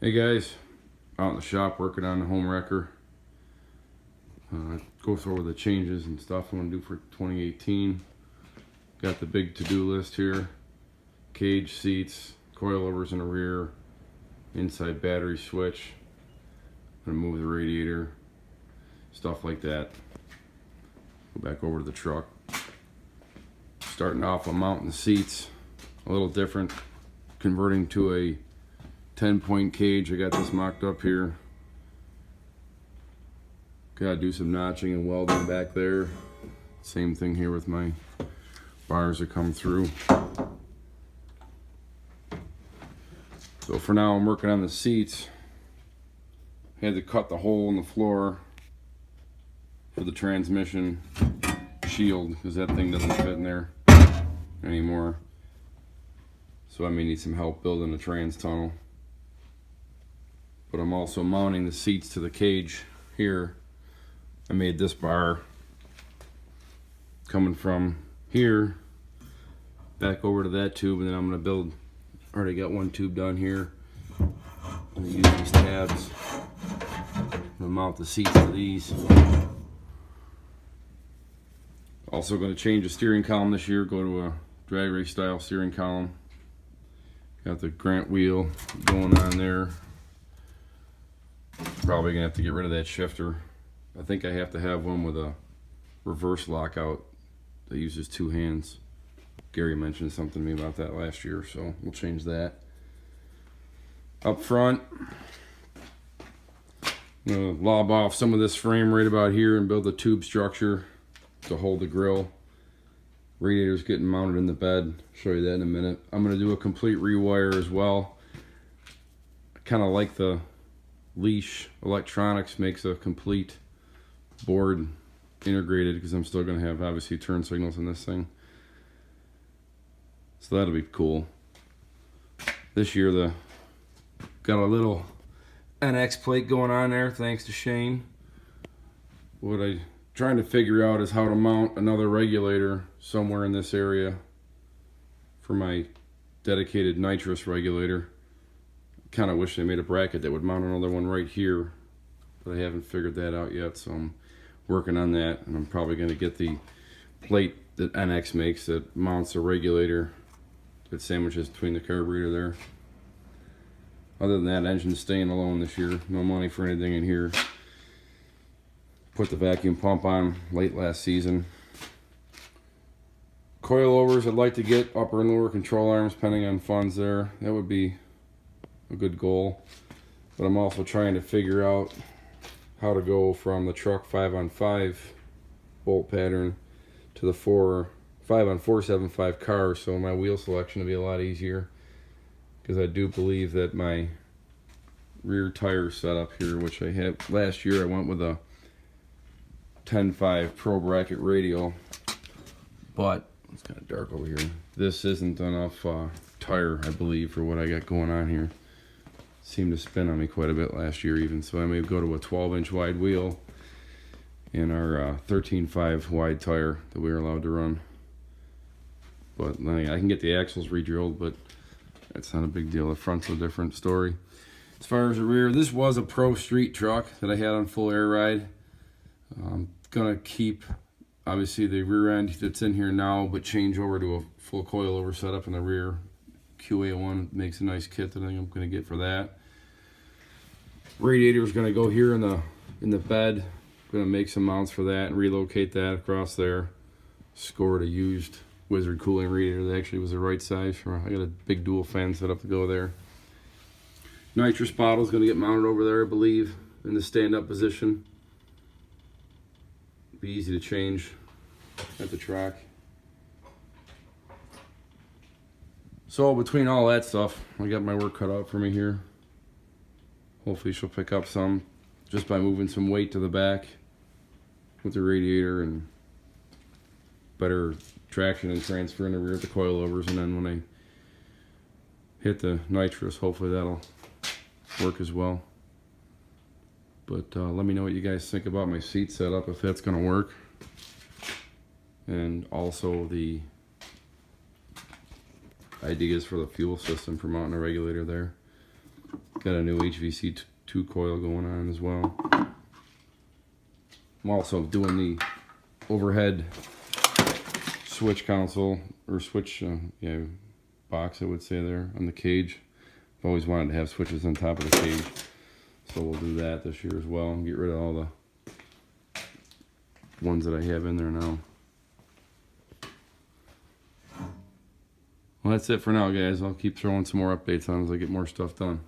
Hey guys, out in the shop working on the Homewrecker. Go through the changes and stuff I'm going to do for 2018. Got the big to-do list here. Cage, seats, coilovers in the rear, inside battery switch. I'm going to move the radiator, stuff like that. Go back over to the truck. Starting off, I'm mounting the seats. A little different. Converting to a 10-point cage. I got this mocked up here. Gotta do some notching and welding back there. Same thing here with my bars that come through. So for now I'm working on the seats. I had to cut the hole in the floor for the transmission shield because that thing doesn't fit in there anymore. So I may need some help building a trans tunnel. But I'm also mounting the seats to the cage here. I made this bar coming from here back over to that tube, and then I'm going to build, already got one tube done here. I'm going to use these tabs. I'm going to mount the seats to these. Also going to change the steering column this year, go to a drag race style steering column. Got the Grant wheel going on there. Probably gonna have to get rid of that shifter. I think I have to have one with a reverse lockout that uses two hands. Gary mentioned something to me about that last year, so we'll change that. Up front, I'm gonna lob off some of this frame right about here and build a tube structure to hold the grill. Radiator's getting mounted in the bed. Show you that in a minute. I'm gonna do a complete rewire as well. I kind of like the Leash Electronics makes a complete board integrated, because I'm still going to have obviously turn signals in this thing, so that'll be cool. This year got a little NX plate going on there thanks to Shane. What I'm trying to figure out is how to mount another regulator somewhere in this area for my dedicated nitrous regulator. Kind of wish they made a bracket that would mount another one right here, but I haven't figured that out yet, so I'm working on that. And I'm probably going to get the plate that NX makes that mounts a regulator that sandwiches between the carburetor there. Other than that, engine's staying alone this year. No money for anything in here. Put the vacuum pump on late last season. Coilovers, I'd like to get upper and lower control arms depending on funds there. That would be a good goal. But I'm also trying to figure out how to go from the truck 5-on-5 bolt pattern to the 5-on-475 car, so my wheel selection will be a lot easier, because I do believe that my rear tire setup here, which I had last year, I went with a 10.5 Pro bracket radial, but it's kind of dark over here. This isn't enough tire, I believe, for what I got going on here. Seemed to spin on me quite a bit last year even, so I may go to a 12-inch wide wheel and our 13.5 wide tire that we are allowed to run. But I can get the axles re-drilled, but that's not a big deal. The front's a different story. As far as the rear, this was a Pro Street truck that I had on full air ride. I'm gonna keep obviously the rear end that's in here now, but change over to a full coilover setup in the rear. QA1 makes a nice kit that I think I'm going to get for that. Radiator is going to go here in the bed. I'm going to make some mounts for that and relocate that across there. Scored a used Wizard cooling radiator that actually was the right size for. I got a big dual fan set up to go there. Nitrous bottle is going to get mounted over there, I believe, in the stand-up position. Be easy to change at the track. So between all that stuff, I got my work cut out for me here. Hopefully she'll pick up some just by moving some weight to the back with the radiator and better traction and transfer in the rear of the coilovers. And then when I hit the nitrous, hopefully that'll work as well. But let me know what you guys think about my seat setup, if that's going to work. And also the ideas for the fuel system for mounting a regulator there. Got a new HVC 2 coil going on as well. I'm also doing the overhead switch console, or switch box, I would say, there on the cage. I've always wanted to have switches on top of the cage, so we'll do that this year as well and get rid of all the ones that I have in there now. Well, that's it for now, guys. I'll keep throwing some more updates on as I get more stuff done.